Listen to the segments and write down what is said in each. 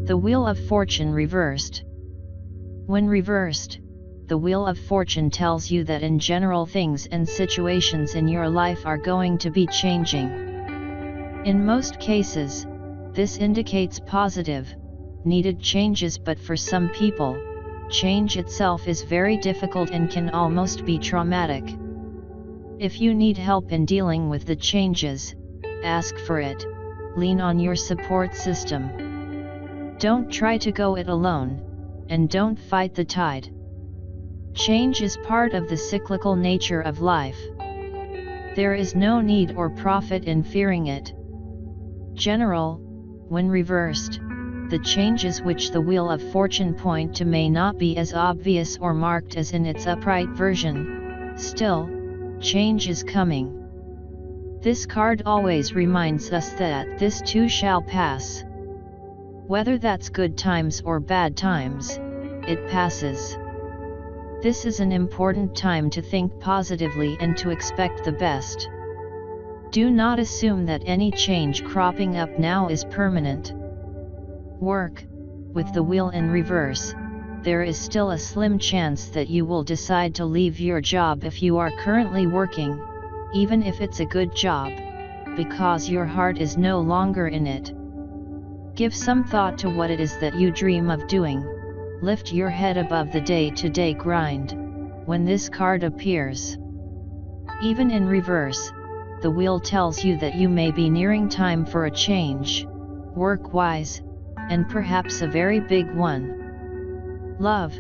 The Wheel of Fortune reversed. When reversed, the Wheel of Fortune tells you that in general things and situations in your life are going to be changing. In most cases, this indicates positive, needed changes, but for some people, change itself is very difficult and can almost be traumatic. If you need help in dealing with the changes, ask for it, lean on your support system. Don't try to go it alone, and don't fight the tide. Change is part of the cyclical nature of life. There is no need or profit in fearing it. General, when reversed, the changes which the Wheel of Fortune point to may not be as obvious or marked as in its upright version. Still, change is coming. This card always reminds us that this too shall pass. Whether that's good times or bad times, it passes. This is an important time to think positively and to expect the best. Do not assume that any change cropping up now is permanent. Work, with the wheel in reverse, there is still a slim chance that you will decide to leave your job if you are currently working, even if it's a good job, because your heart is no longer in it. Give some thought to what it is that you dream of doing. Lift your head above the day-to-day grind, when this card appears. Even in reverse, the wheel tells you that you may be nearing time for a change, work-wise, and perhaps a very big one. Love,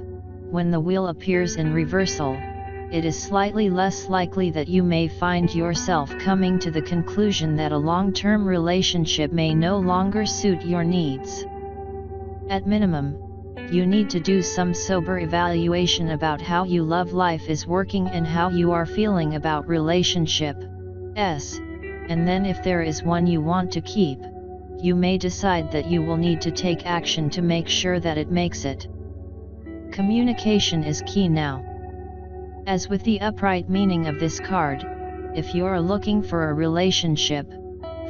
when the wheel appears in reversal, it is slightly less likely that you may find yourself coming to the conclusion that a long-term relationship may no longer suit your needs. At minimum, you need to do some sober evaluation about how you love life is working and how you are feeling about relationships, and then if there is one you want to keep, you may decide that you will need to take action to make sure that it makes it. Communication is key now. As with the upright meaning of this card, if you're looking for a relationship,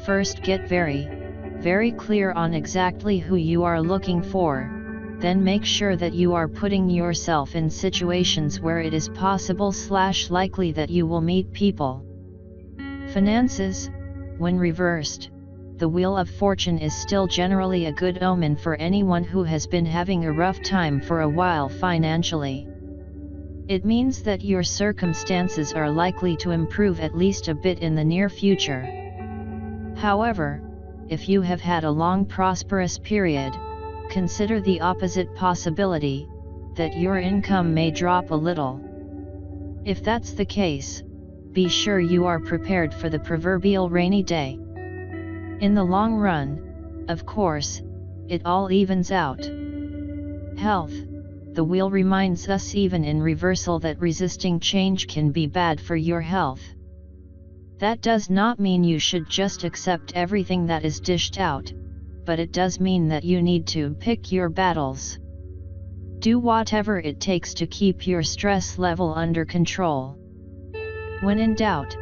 first get very clear on exactly who you are looking for, then make sure that you are putting yourself in situations where it is possible/likely that you will meet people. Finances, when reversed, the Wheel of Fortune is still generally a good omen for anyone who has been having a rough time for a while financially. It means that your circumstances are likely to improve at least a bit in the near future. However, if you have had a long prosperous period, consider the opposite possibility, that your income may drop a little. If that's the case, be sure you are prepared for the proverbial rainy day. In the long run, of course, it all evens out. Health, the wheel reminds us even in reversal that resisting change can be bad for your health. That does not mean you should just accept everything that is dished out, but it does mean that you need to pick your battles. Do whatever it takes to keep your stress level under control. When in doubt,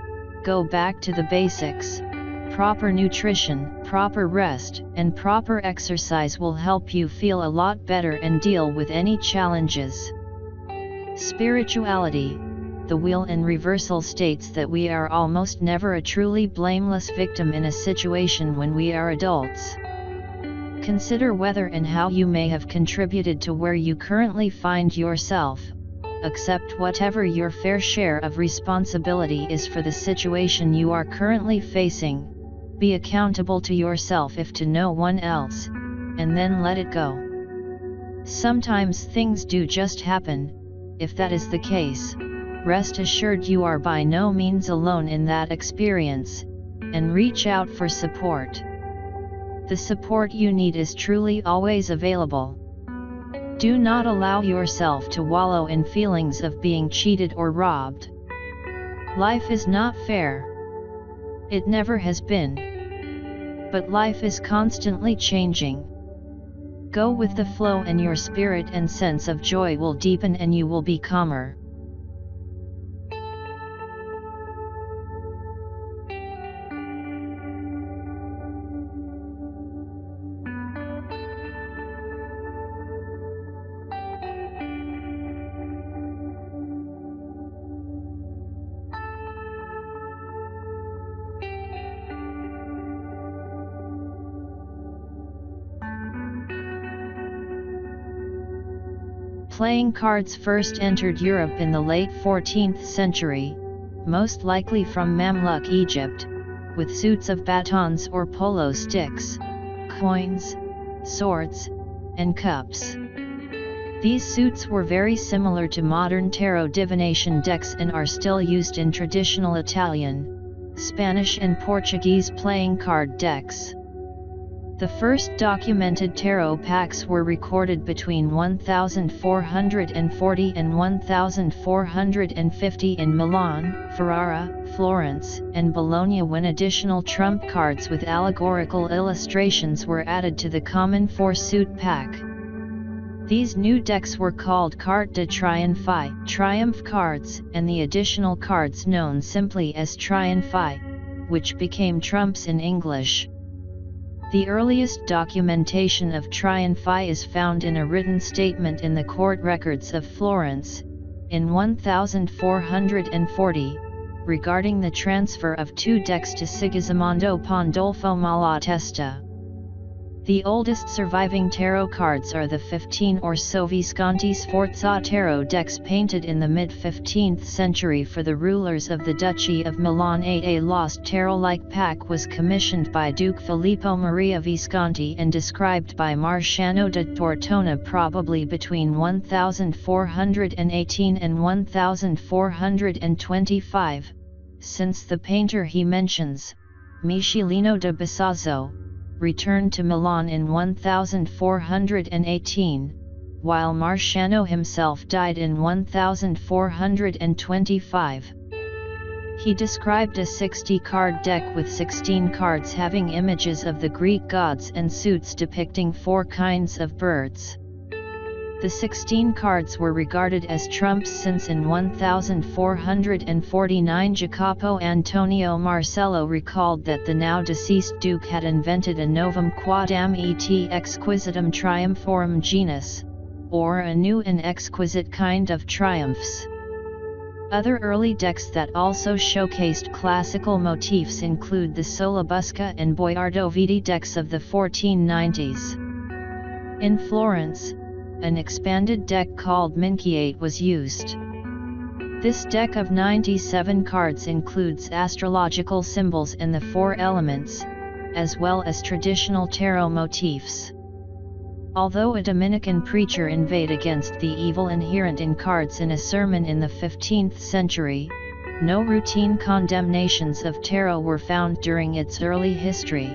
go back to the basics. Proper nutrition, proper rest, and proper exercise will help you feel a lot better and deal with any challenges. Spirituality, the wheel in reversal states that we are almost never a truly blameless victim in a situation when we are adults. Consider whether and how you may have contributed to where you currently find yourself. Accept whatever your fair share of responsibility is for the situation you are currently facing. Be accountable to yourself if to no one else, and then let it go. Sometimes things do just happen. If that is the case, rest assured you are by no means alone in that experience, and reach out for support. The support you need is truly always available. Do not allow yourself to wallow in feelings of being cheated or robbed. Life is not fair. It never has been. But life is constantly changing. Go with the flow and your spirit and sense of joy will deepen and you will be calmer. Playing cards first entered Europe in the late 14th century, most likely from Mamluk Egypt, with suits of batons or polo sticks, coins, swords, and cups. These suits were very similar to modern tarot divination decks and are still used in traditional Italian, Spanish and Portuguese playing card decks. The first documented tarot packs were recorded between 1440 and 1450 in Milan, Ferrara, Florence, and Bologna, when additional trump cards with allegorical illustrations were added to the common four-suit pack. These new decks were called Carte de Triomphe, triumph cards, and the additional cards known simply as Triomphe, which became trumps in English. The earliest documentation of Triomphe is found in a written statement in the court records of Florence, in 1440, regarding the transfer of two decks to Sigismondo Pandolfo Malatesta. The oldest surviving tarot cards are the 15 or so Visconti Sforza tarot decks painted in the mid-15th century for the rulers of the Duchy of Milan. A lost tarot-like pack was commissioned by Duke Filippo Maria Visconti and described by Marciano da Tortona probably between 1418 and 1425, since the painter he mentions, Michelino da Bisazzo, returned to Milan in 1418, while Marciano himself died in 1425. He described a 60-card deck with 16 cards having images of the Greek gods and suits depicting 4 kinds of birds. The 16 cards were regarded as trumps since in 1449 Jacopo Antonio Marcello recalled that the now deceased duke had invented a novum quadam et exquisitum triumphorum genus, or a new and exquisite kind of triumphs. Other early decks that also showcased classical motifs include the Solabusca and Boiardo Viti decks of the 1490s. In Florence, an expanded deck called Minchiate was used. This deck of 97 cards includes astrological symbols and the 4 elements, as well as traditional tarot motifs. Although a Dominican preacher inveighed against the evil inherent in cards in a sermon in the 15th century, no routine condemnations of tarot were found during its early history.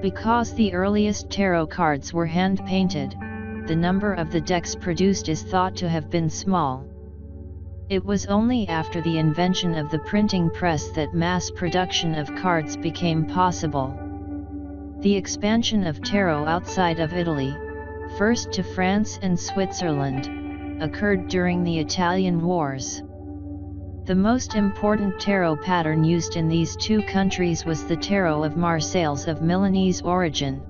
Because the earliest tarot cards were hand-painted, the number of the decks produced is thought to have been small. It was only after the invention of the printing press that mass production of cards became possible. The expansion of tarot outside of Italy, first to France and Switzerland, occurred during the Italian Wars. The most important tarot pattern used in these two countries was the tarot of Marseilles of Milanese origin.